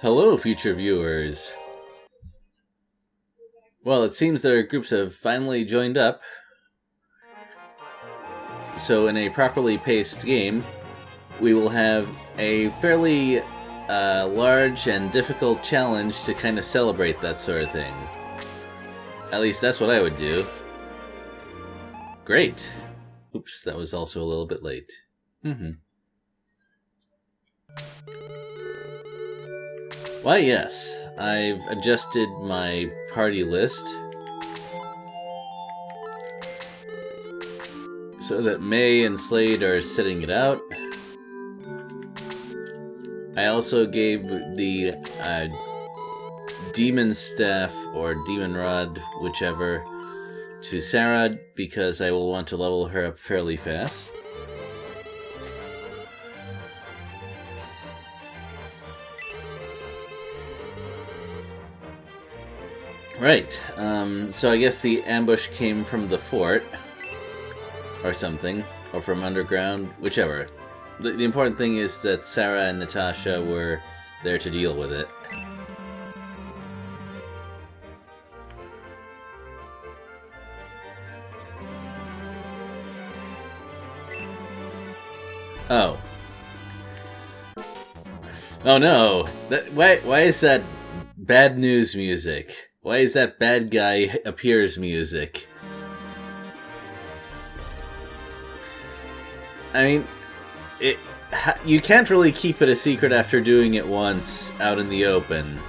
Hello, future viewers. Well, it seems that our groups have finally joined up. So in a properly paced game, we will have a fairly large and difficult challenge to kind of celebrate that sort of thing. At least that's what I would do. Great. Oops, that was also a little bit late. Why, yes, I've adjusted my party list so that May and Slade are sitting it out. I also gave the Demon Staff or Demon Rod, whichever, to Sarah because I will want to level her up fairly fast. Right, so I guess the ambush came from the fort, or something, or from underground, whichever. The important thing is that Sarah and Natasha were there to deal with it. Oh. Oh no! Why is that bad news music? Why is that bad guy appears music? I mean, you can't really keep it a secret after doing it once out in the open.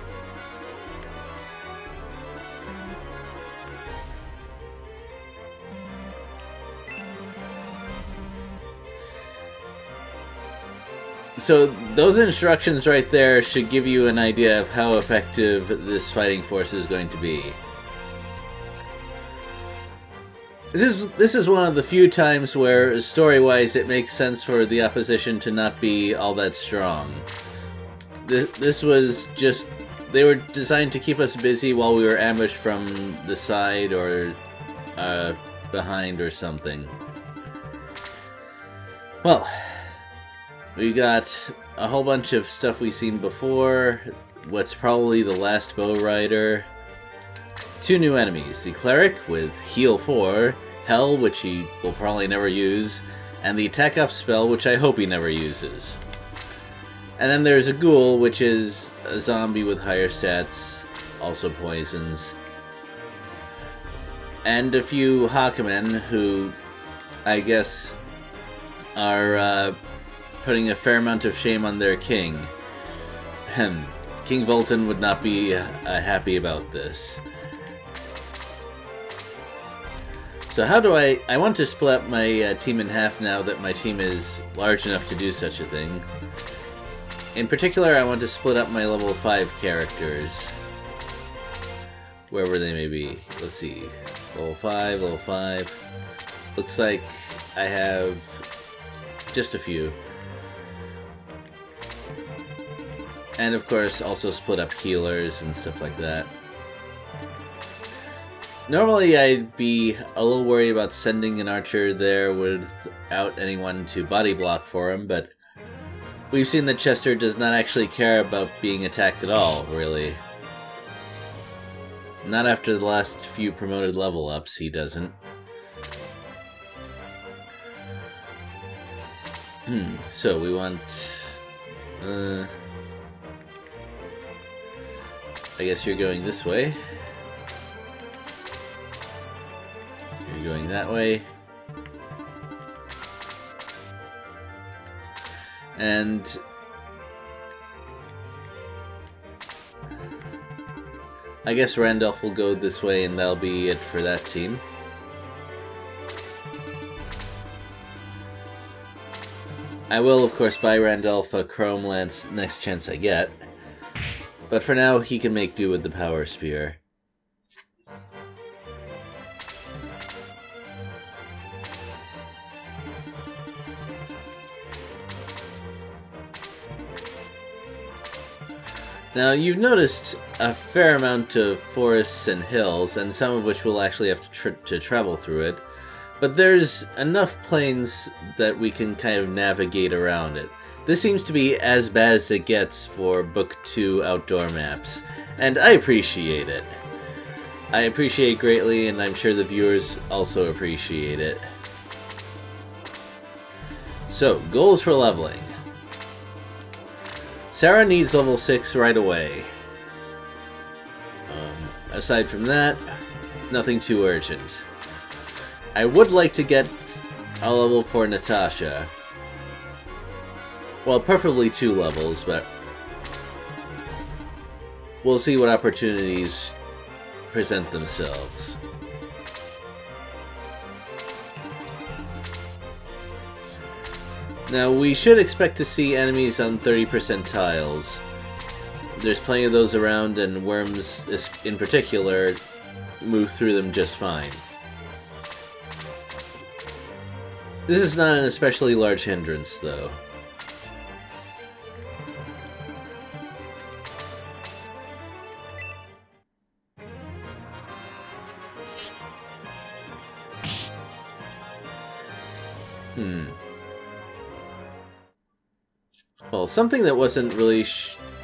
So those instructions right there should give you an idea of how effective this fighting force is going to be. This is one of the few times where, story-wise, it makes sense for the opposition to not be all that strong. This was just... They were designed to keep us busy while we were ambushed from the side or behind or something. Well... We got a whole bunch of stuff we've seen before, what's probably the last bow rider, 2 new enemies, the cleric with heal 4, hell, which he will probably never use, and the attack up spell, which I hope he never uses. And then there's a ghoul, which is a zombie with higher stats, also poisons, and a few Hawkmen who, I guess, are putting a fair amount of shame on their king. King Volton would not be happy about this. So how do I want to split up my team in half now that my team is large enough to do such a thing. In particular, I want to split up my level 5 characters. Wherever they may be. Let's see. Level 5, level 5. Looks like I have just a few. And of course, also split up healers and stuff like that. Normally, I'd be a little worried about sending an archer there without anyone to body block for him, but we've seen that Chester does not actually care about being attacked at all, really. Not after the last few promoted level ups, he doesn't. So we want... I guess you're going this way. You're going that way. And... I guess Randolph will go this way and that'll be it for that team. I will, of course, buy Randolph a Chrome Lance next chance I get. But for now, he can make do with the Power Spear. Now, you've noticed a fair amount of forests and hills, and some of which we'll actually have to travel through it. But there's enough plains that we can kind of navigate around it. This seems to be as bad as it gets for Book 2 outdoor maps, and I appreciate it. I appreciate it greatly, and I'm sure the viewers also appreciate it. So, goals for leveling. Sarah needs level 6 right away. Aside from that, nothing too urgent. I would like to get a level for Natasha. Well, preferably 2 levels, but we'll see what opportunities present themselves. Now, we should expect to see enemies on 30% tiles. There's plenty of those around, and worms, in particular, move through them just fine. This is not an especially large hindrance, though. Well, something that wasn't really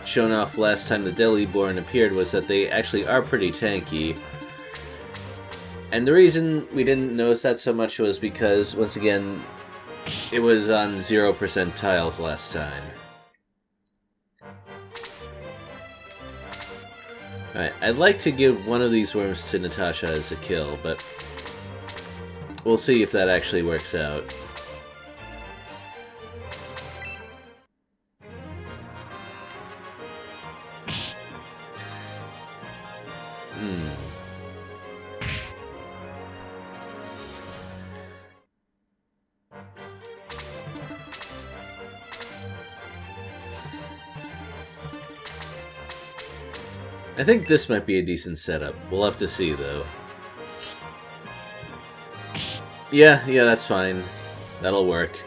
shown off last time the Deadlyborn appeared was that they actually are pretty tanky. And the reason we didn't notice that so much was because, once again, it was on 0% tiles last time. Alright, I'd like to give one of these worms to Natasha as a kill, but we'll see if that actually works out. I think this might be a decent setup. We'll have to see, though. Yeah, that's fine. That'll work.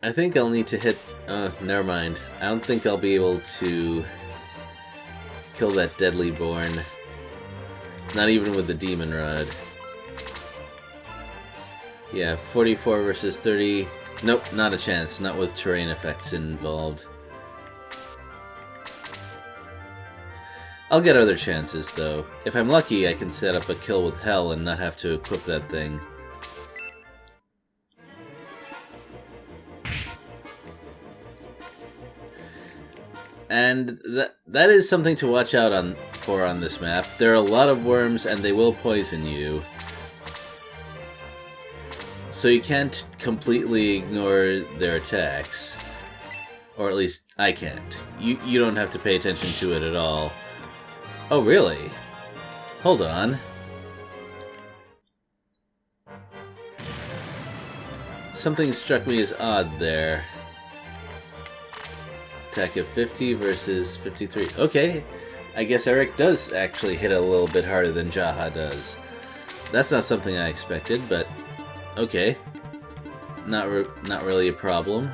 I think I'll need to hit... never mind. I don't think I'll be able to kill that Deadlyborn. Not even with the Demon Rod. Yeah, 44 versus 30. Nope, not a chance. Not with terrain effects involved. I'll get other chances, though. If I'm lucky, I can set up a kill with Hell and not have to equip that thing. And that is something to watch out for on this map. There are a lot of worms, and they will poison you. So you can't completely ignore their attacks. Or at least, I can't. You don't have to pay attention to it at all. Oh, really? Hold on. Something struck me as odd there. Attack of 50 versus 53. Okay, I guess Eric does actually hit a little bit harder than Jaha does. That's not something I expected, but okay. Not really a problem.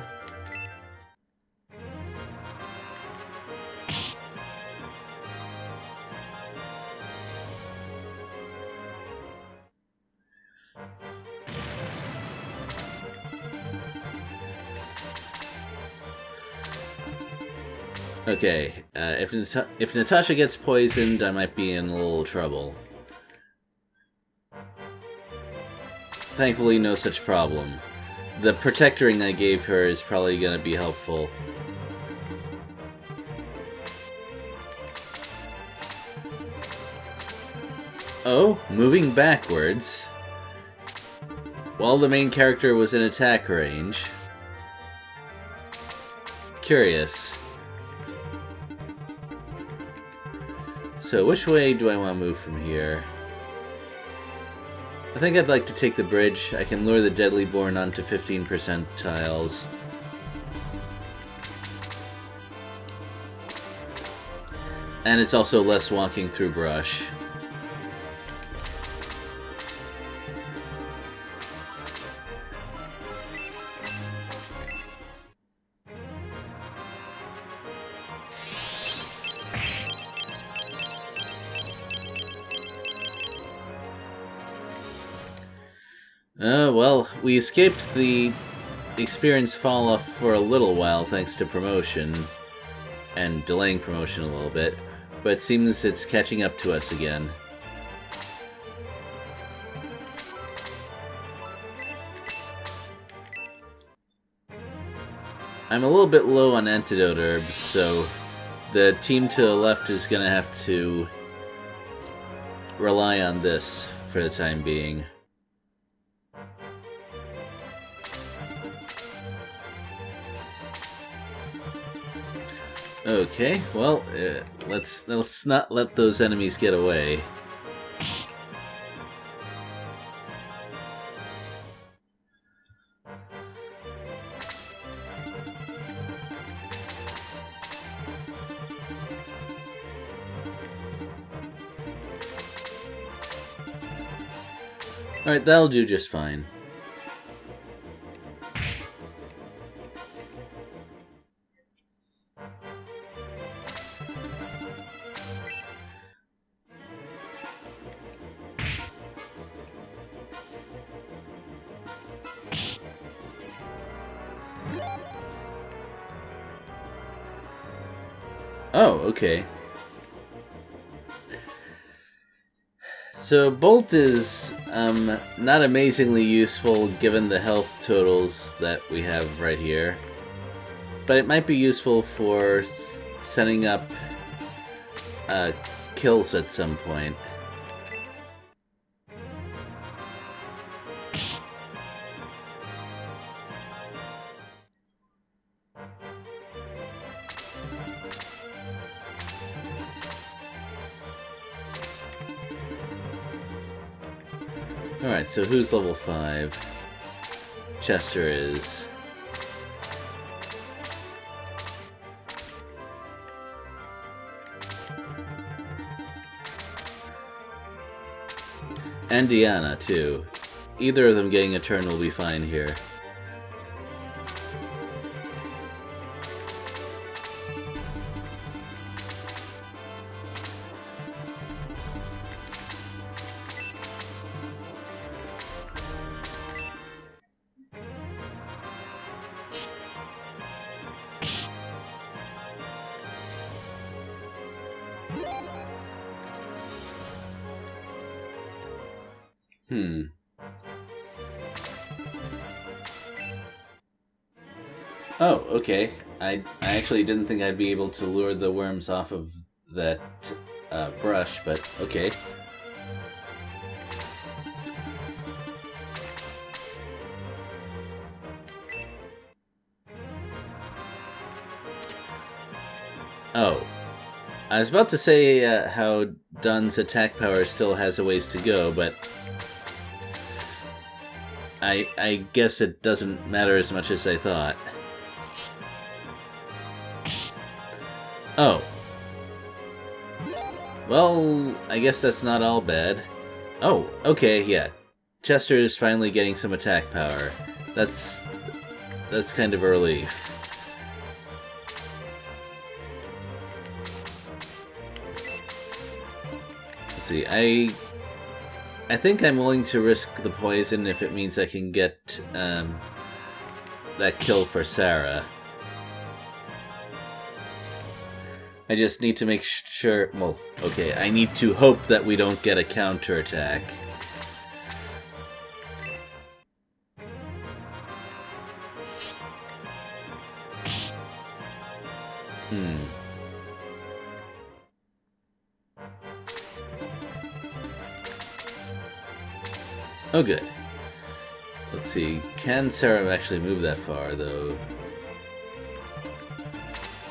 Okay, if Natasha gets poisoned, I might be in a little trouble. Thankfully, no such problem. The protectoring I gave her is probably going to be helpful. Oh, moving backwards. While the main character was in attack range. Curious. So which way do I want to move from here? I think I'd like to take the bridge. I can lure the Deadlyborn onto 15% tiles. And it's also less walking through brush. Well, we escaped the experience fall off for a little while thanks to promotion, and delaying promotion a little bit, but it seems it's catching up to us again. I'm a little bit low on antidote herbs, so the team to the left is gonna have to rely on this for the time being. Okay, well, let's not let those enemies get away. Alright, that'll do just fine. Oh, okay. So Bolt is not amazingly useful given the health totals that we have right here, but it might be useful for setting up kills at some point. Alright, so who's level 5? Chester is. And Deanna, too. Either of them getting a turn will be fine here. Oh, okay. I actually didn't think I'd be able to lure the worms off of that brush, but okay. Oh. I was about to say how Dun's attack power still has a ways to go, but I guess it doesn't matter as much as I thought. Oh. Well, I guess that's not all bad. Oh, okay, yeah. Chester is finally getting some attack power. That's kind of a relief. Let's see, I think I'm willing to risk the poison if it means I can get that kill for Sarah. I just need to make sure... Well, okay, I need to hope that we don't get a counterattack. Oh, good. Let's see. Can Sarah actually move that far, though?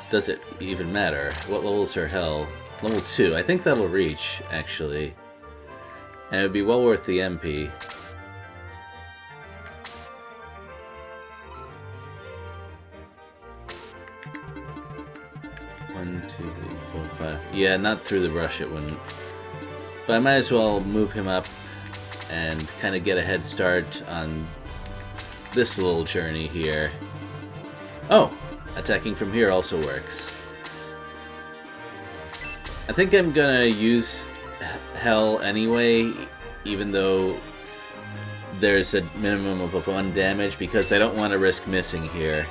Does it even matter? What level's her hell? Level 2. I think that'll reach, actually. And it would be well worth the MP. One, 2, 3, 4, 5. Yeah, not through the brush it wouldn't. But I might as well move him up and kind of get a head start on this little journey here. Oh! Attacking from here also works. I think I'm gonna use Hell anyway, even though there's a minimum of 1 damage because I don't want to risk missing here.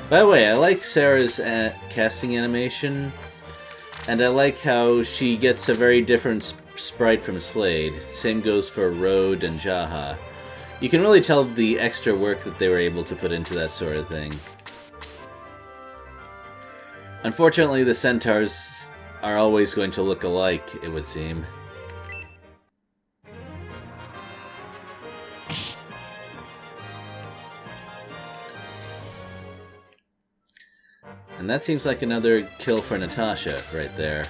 By the way, I like Sarah's casting animation, and I like how she gets a very different sprite from Slade. Same goes for Road and Jaha. You can really tell the extra work that they were able to put into that sort of thing. Unfortunately, the centaurs are always going to look alike, it would seem. And that seems like another kill for Natasha right there.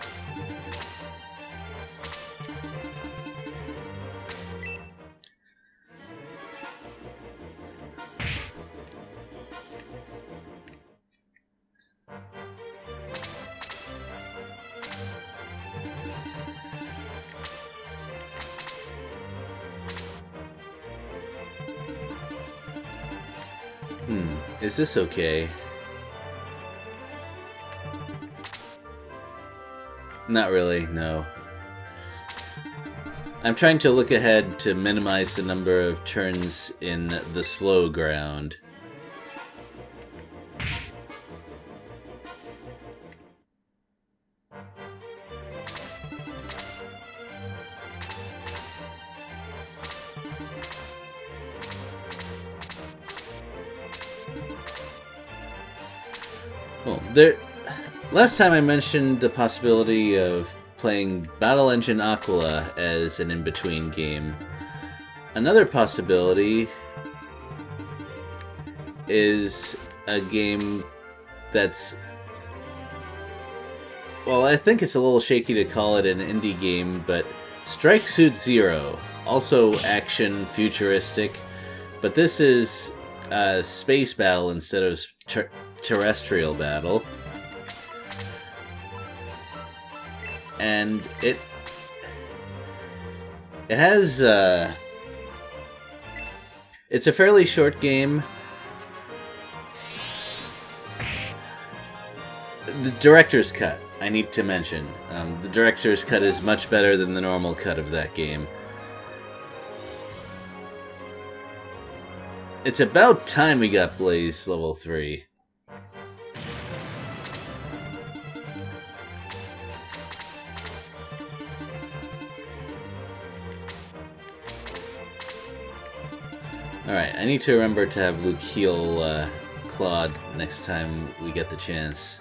Is this okay? Not really, no. I'm trying to look ahead to minimize the number of turns in the slow ground. Well, last time I mentioned the possibility of playing Battle Engine Aquila as an in-between game. Another possibility is a game that's... well, I think it's a little shaky to call it an indie game, but Strike Suit Zero. Also action, futuristic, but this is space battle instead of terrestrial battle. And it has it's a fairly short game. The director's cut, I need to mention. The director's cut is much better than the normal cut of that game. It's about time we got Blaze level 3. Alright, I need to remember to have Luke heal Claude next time we get the chance.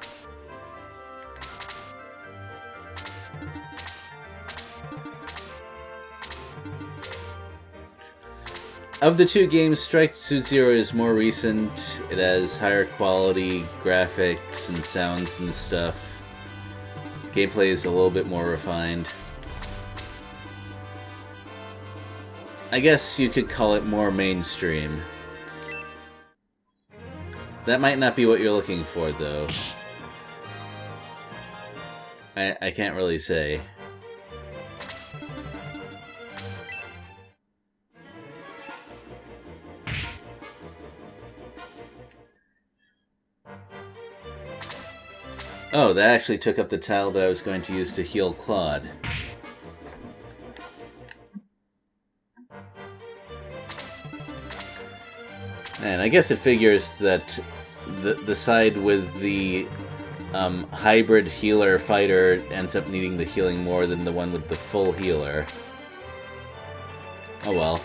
Of the two games, Strike Suit Zero is more recent. It has higher quality graphics and sounds and stuff. Gameplay is a little bit more refined. I guess you could call it more mainstream. That might not be what you're looking for, though. I can't really say. Oh, that actually took up the tile that I was going to use to heal Claude. And I guess it figures that the side with the hybrid healer fighter ends up needing the healing more than the one with the full healer. Oh well.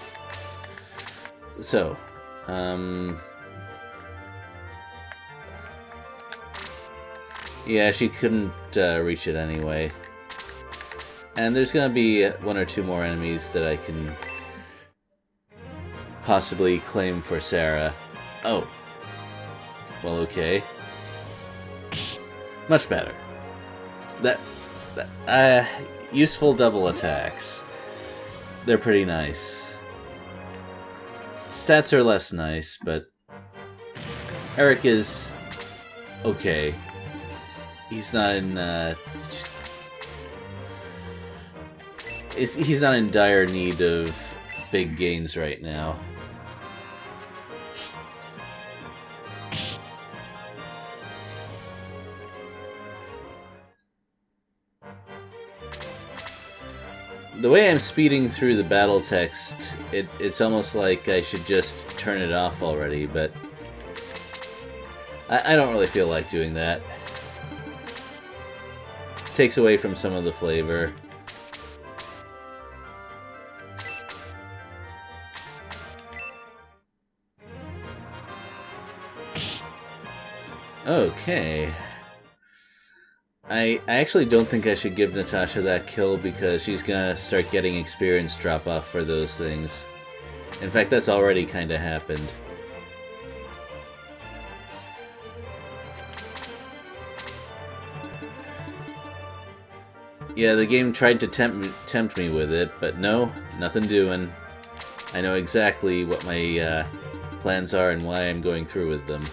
So, yeah, she couldn't reach it anyway. And there's gonna be 1 or 2 more enemies that I can possibly claim for Sarah. Oh. Well, okay. Much better. Useful double attacks. They're pretty nice. Stats are less nice, but Eric is okay. He's not in he's not in dire need of big gains right now. The way I'm speeding through the battle text, it's almost like I should just turn it off already, but I don't really feel like doing that. It takes away from some of the flavor. Okay. I actually don't think I should give Natasha that kill because she's gonna start getting experience drop off for those things. In fact, that's already kinda happened. Yeah, the game tried to tempt me with it, but no, nothing doing. I know exactly what my plans are and why I'm going through with them.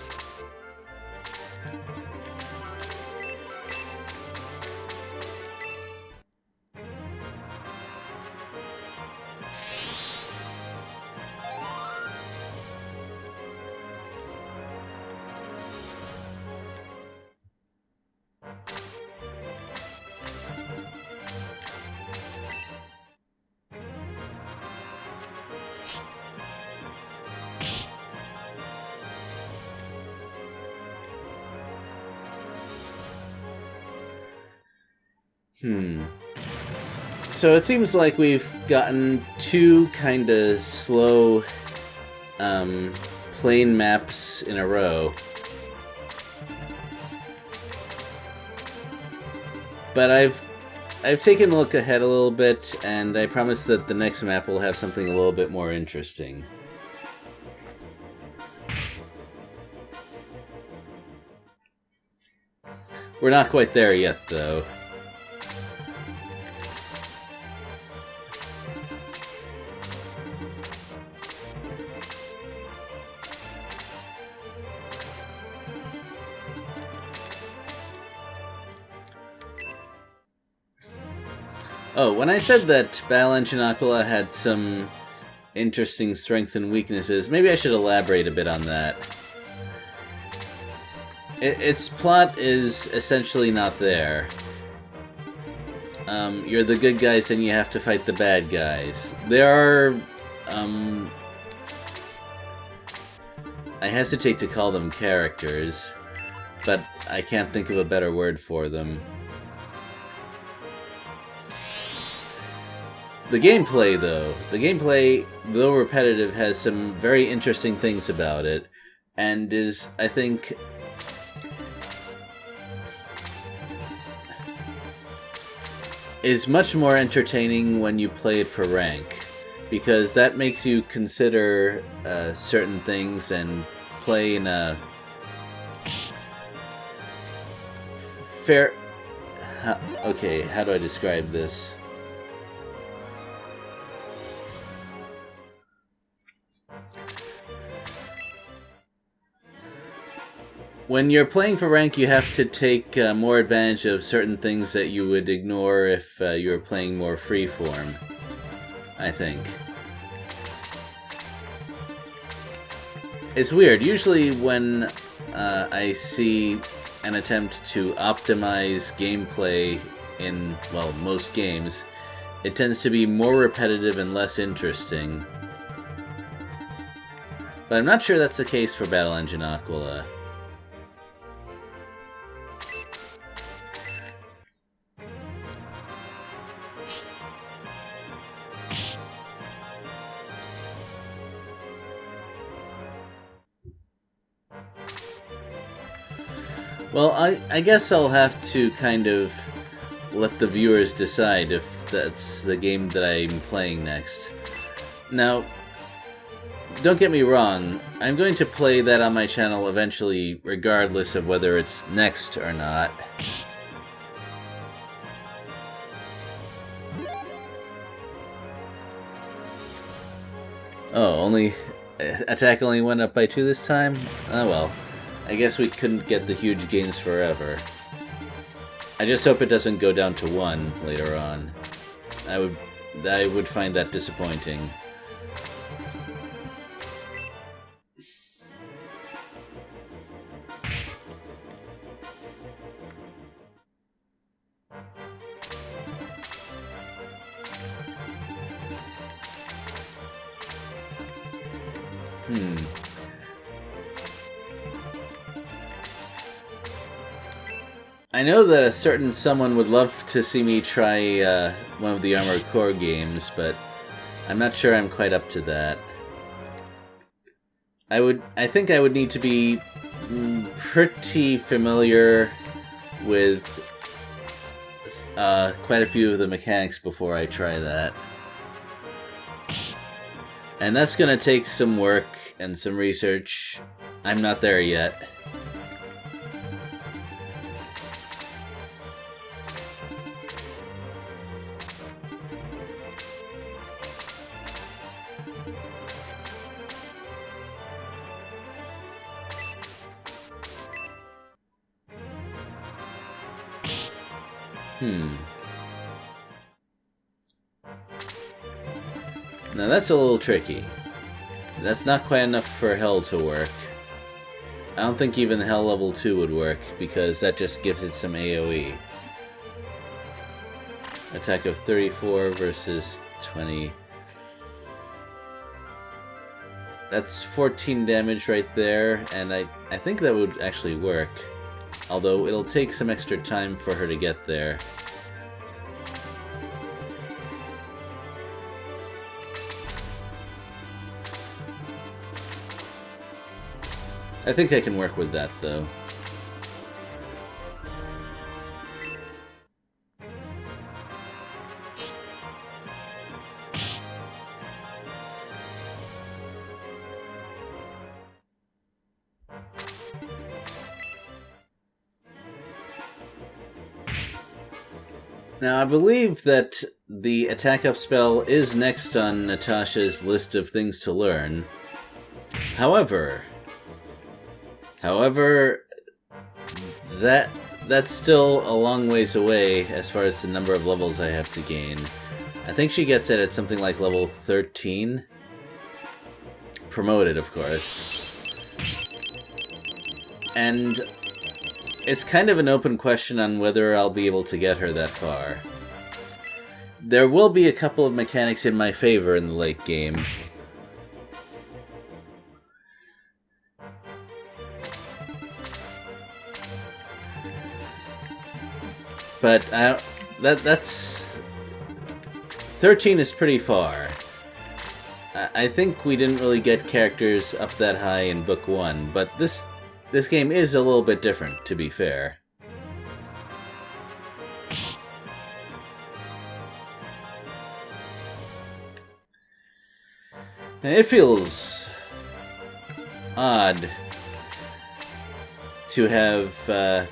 So it seems like we've gotten two kinda slow plane maps in a row. But I've taken a look ahead a little bit, and I promise that the next map will have something a little bit more interesting. We're not quite there yet, though. Oh, when I said that Battle Engine Aquila had some interesting strengths and weaknesses, maybe I should elaborate a bit on that. Its plot is essentially not there. You're the good guys and you have to fight the bad guys. There are... I hesitate to call them characters, but I can't think of a better word for them. The gameplay, though repetitive, has some very interesting things about it, and is, I think, is much more entertaining when you play it for rank, because that makes you consider certain things and play in a fair... Okay, how do I describe this? When you're playing for rank, you have to take more advantage of certain things that you would ignore if you were playing more freeform, I think. It's weird. Usually when I see an attempt to optimize gameplay in, well, most games, it tends to be more repetitive and less interesting. But I'm not sure that's the case for Battle Engine Aquila. Well, I guess I'll have to kind of let the viewers decide if that's the game that I'm playing next. Now, don't get me wrong, I'm going to play that on my channel eventually, regardless of whether it's next or not. Oh, attack only went up by 2 this time? Oh well. I guess we couldn't get the huge gains forever. I just hope it doesn't go down to 1 later on. I would find that disappointing. I know that a certain someone would love to see me try one of the Armored Core games, but I'm not sure I'm quite up to that. I think I would need to be pretty familiar with quite a few of the mechanics before I try that. And that's gonna take some work and some research. I'm not there yet. Now that's a little tricky. That's not quite enough for Hell to work. I don't think even Hell level 2 would work, because that just gives it some AoE. Attack of 34 versus 20. That's 14 damage right there, and I think that would actually work. Although it'll take some extra time for her to get there. I think I can work with that, though. Now, I believe that the attack up spell is next on Natasha's list of things to learn. However, that's still a long ways away as far as the number of levels I have to gain. I think she gets it at something like level 13. Promoted, of course. And it's kind of an open question on whether I'll be able to get her that far. There will be a couple of mechanics in my favor in the late game. But that's 13 is pretty far. I think we didn't really get characters up that high in Book 1, but this game is a little bit different, to be fair. And it feels odd to have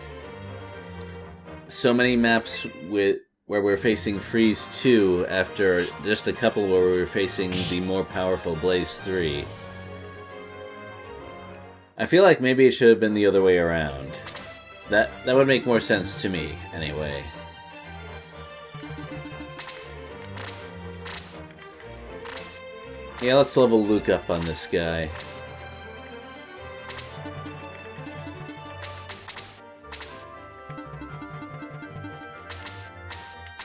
so many maps where we're facing Freeze 2 after just a couple where we were facing the more powerful Blaze 3. I feel like maybe it should have been the other way around. That would make more sense to me, anyway. Yeah, let's level Luke up on this guy.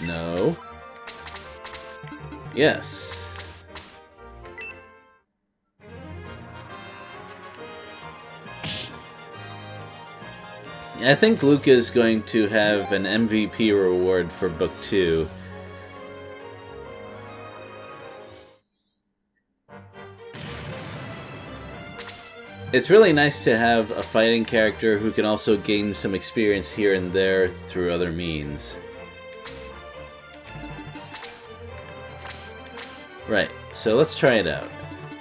No. Yes. I think Luke is going to have an MVP reward for Book 2. It's really nice to have a fighting character who can also gain some experience here and there through other means. Right, so let's try it out.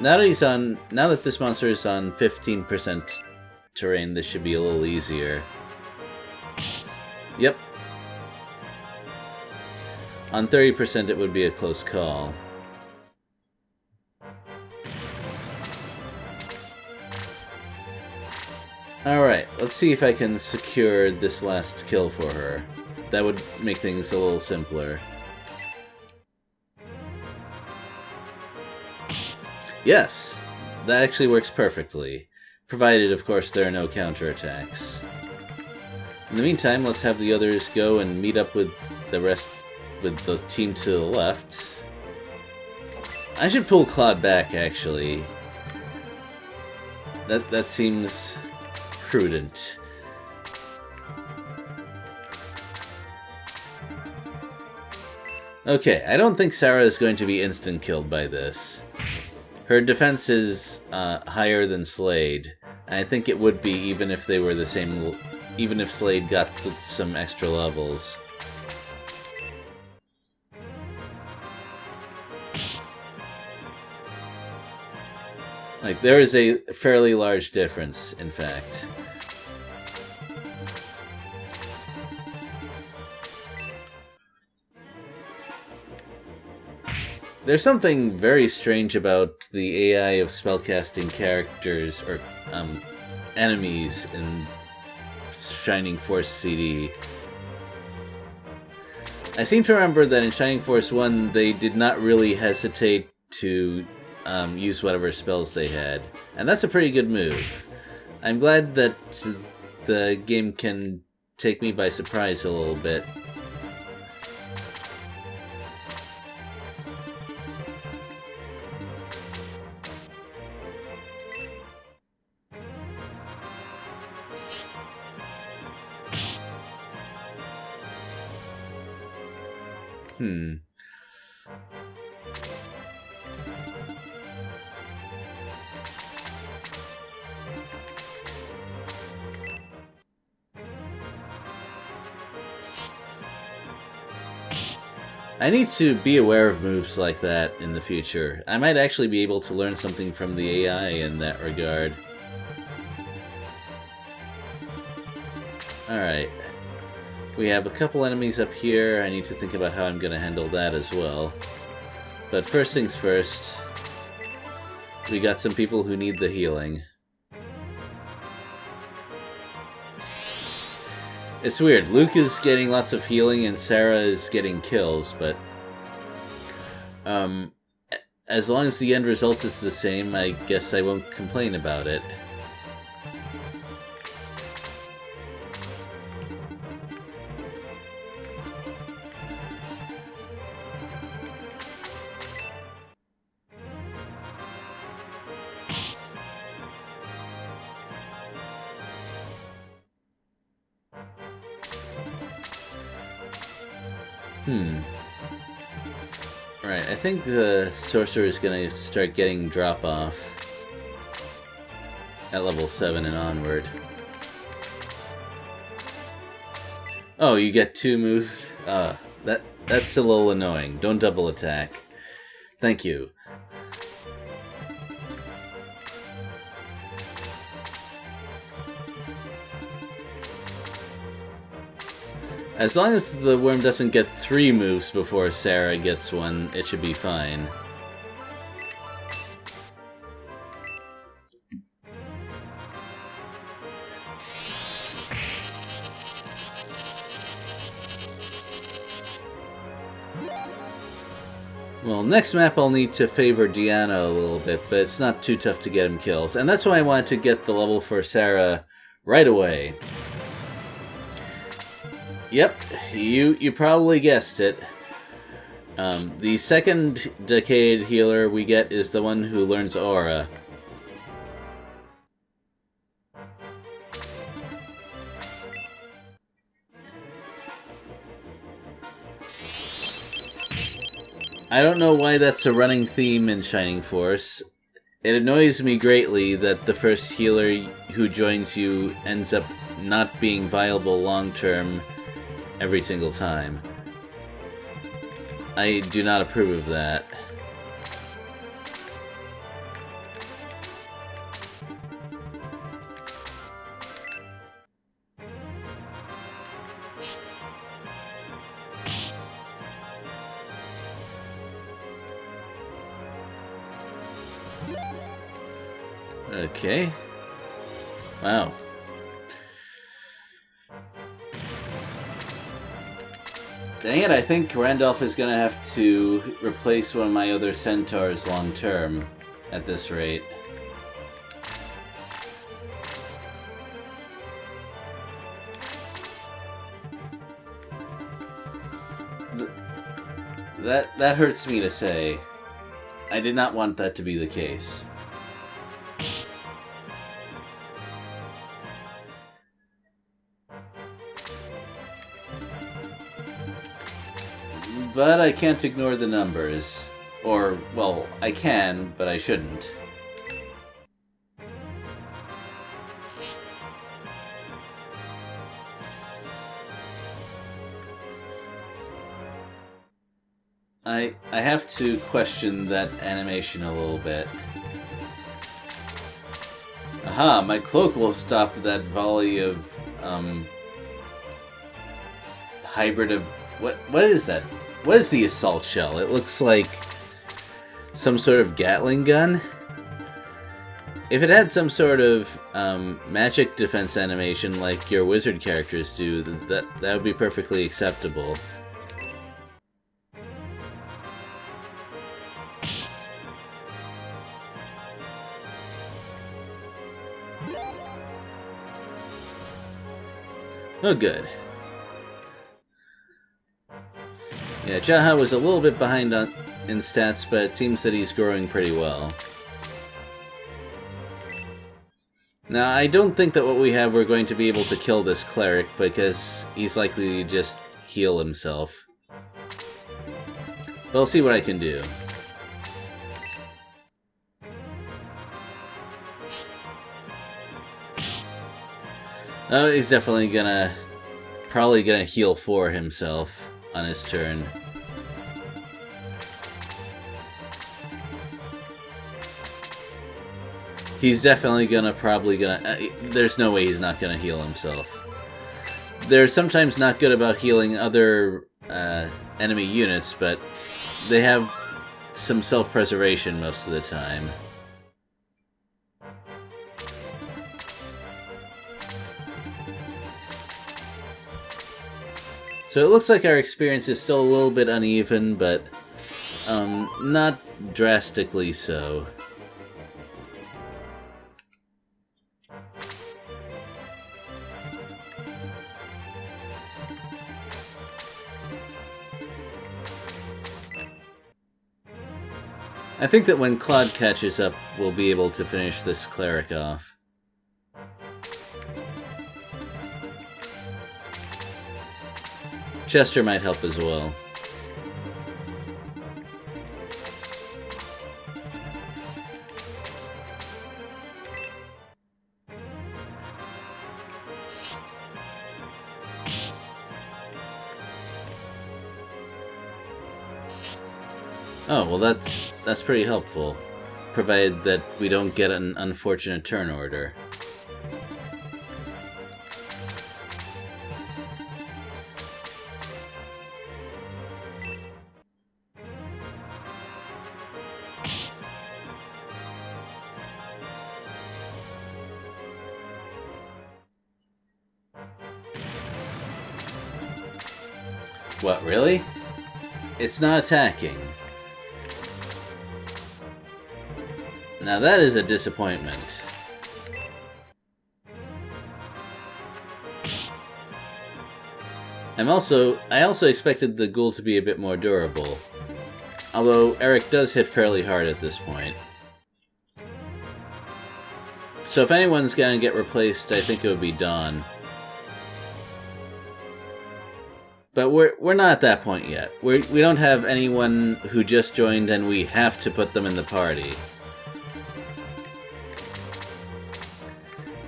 Now that this monster is on 15% terrain, this should be a little easier. Yep. On 30% it would be a close call. Alright, let's see if I can secure this last kill for her. That would make things a little simpler. Yes, that actually works perfectly. Provided, of course, there are no counterattacks. In the meantime, let's have the others go and meet up with the rest, with the team to the left. I should pull Claude back, actually. That seems prudent. Okay, I don't think Sarah is going to be instant killed by this. Her defense is higher than Slade, and I think it would be even if they were the same, even if Slade got some extra levels. Like, there is a fairly large difference, in fact. There's something very strange about the AI of spellcasting characters, or enemies in Shining Force CD. I seem to remember that in Shining Force 1, they did not really hesitate to use whatever spells they had. And that's a pretty good move. I'm glad that the game can take me by surprise a little bit. I need to be aware of moves like that in the future. I might actually be able to learn something from the AI in that regard. Alright. We have a couple enemies up here. I need to think about how I'm going to handle that as well. But first things first, we got some people who need the healing. It's weird. Luke is getting lots of healing and Sarah is getting kills, but as long as the end result is the same, I guess I won't complain about it. Right, I think the sorcerer is going to start getting drop-off at level 7 and onward. Oh, you get 2 moves? That's a little annoying. Don't double attack. Thank you. As long as the worm doesn't get 3 moves before Sarah gets one, it should be fine. Well, next map I'll need to favor Deanna a little bit, but it's not too tough to get him kills. And that's why I wanted to get the level for Sarah right away. Yep, you probably guessed it. The second Decade healer we get is the one who learns Aura. I don't know why that's a running theme in Shining Force. It annoys me greatly that the first healer who joins you ends up not being viable long-term every single time. I do not approve of that. Okay. Wow. Dang it, I think Randolph is gonna have to replace one of my other centaurs long term at this rate. That hurts me to say. I did not want that to be the case. but I can't ignore the numbers. Or, well, I can, but I shouldn't. I have to question that animation a little bit. Aha, my cloak will stop that volley of, hybrid of... What is that? What is the assault shell? It looks like some sort of Gatling gun? If it had some sort of, magic defense animation like your wizard characters do, that would be perfectly acceptable. Oh, good. Yeah, Jaha was a little bit behind in stats, but it seems that he's growing pretty well. Now, I don't think that what we have we're going to be able to kill this cleric, because he's likely to just heal himself. But I'll see what I can do. Oh, he's definitely probably gonna heal for himself on his turn. He's definitely there's no way he's not gonna heal himself. They're sometimes not good about healing other enemy units, but they have some self-preservation most of the time. So it looks like our experience is still a little bit uneven, but not drastically so. I think that when Claude catches up, we'll be able to finish this cleric off. Chester might help as well. Oh, well that's pretty helpful, provided that we don't get an unfortunate turn order. What, really? It's not attacking. Now that is a disappointment. I also expected the ghoul to be a bit more durable. Although Eric does hit fairly hard at this point. So if anyone's gonna get replaced, I think it would be Dawn. But we're not at that point yet. We don't have anyone who just joined and we have to put them in the party.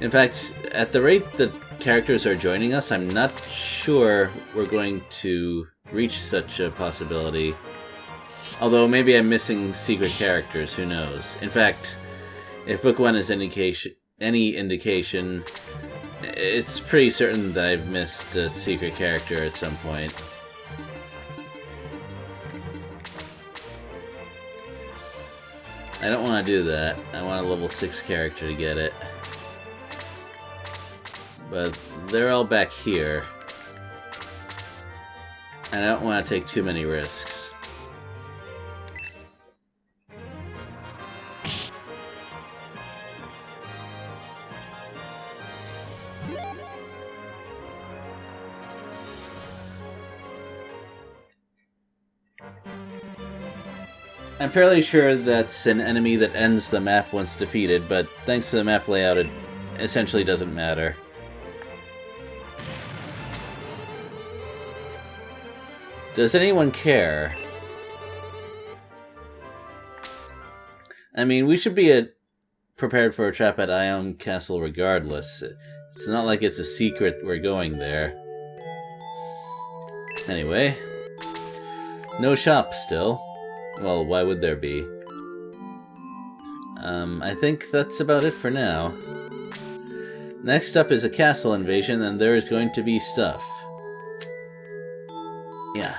In fact, at the rate that characters are joining us, I'm not sure we're going to reach such a possibility. Although maybe I'm missing secret characters, who knows. In fact, if Book 1 is any indication, it's pretty certain that I've missed a secret character at some point. I don't want to do that. I want a level 6 character to get it. But they're all back here. And I don't want to take too many risks. I'm fairly sure that's an enemy that ends the map once defeated, but thanks to the map layout, it essentially doesn't matter. Does anyone care? I mean, we should be prepared for a trap at Ion Castle regardless. It's not like it's a secret we're going there. Anyway. No shop still. Well, why would there be? I think that's about it for now. Next up is a castle invasion, and there is going to be stuff. Yeah.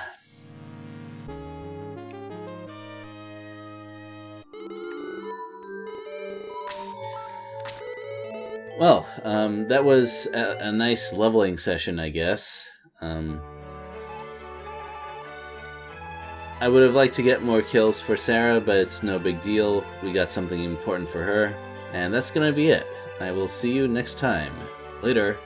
Well, that was a nice leveling session, I guess. I would have liked to get more kills for Sarah, but it's no big deal. We got something important for her. And that's gonna be it. I will see you next time. Later.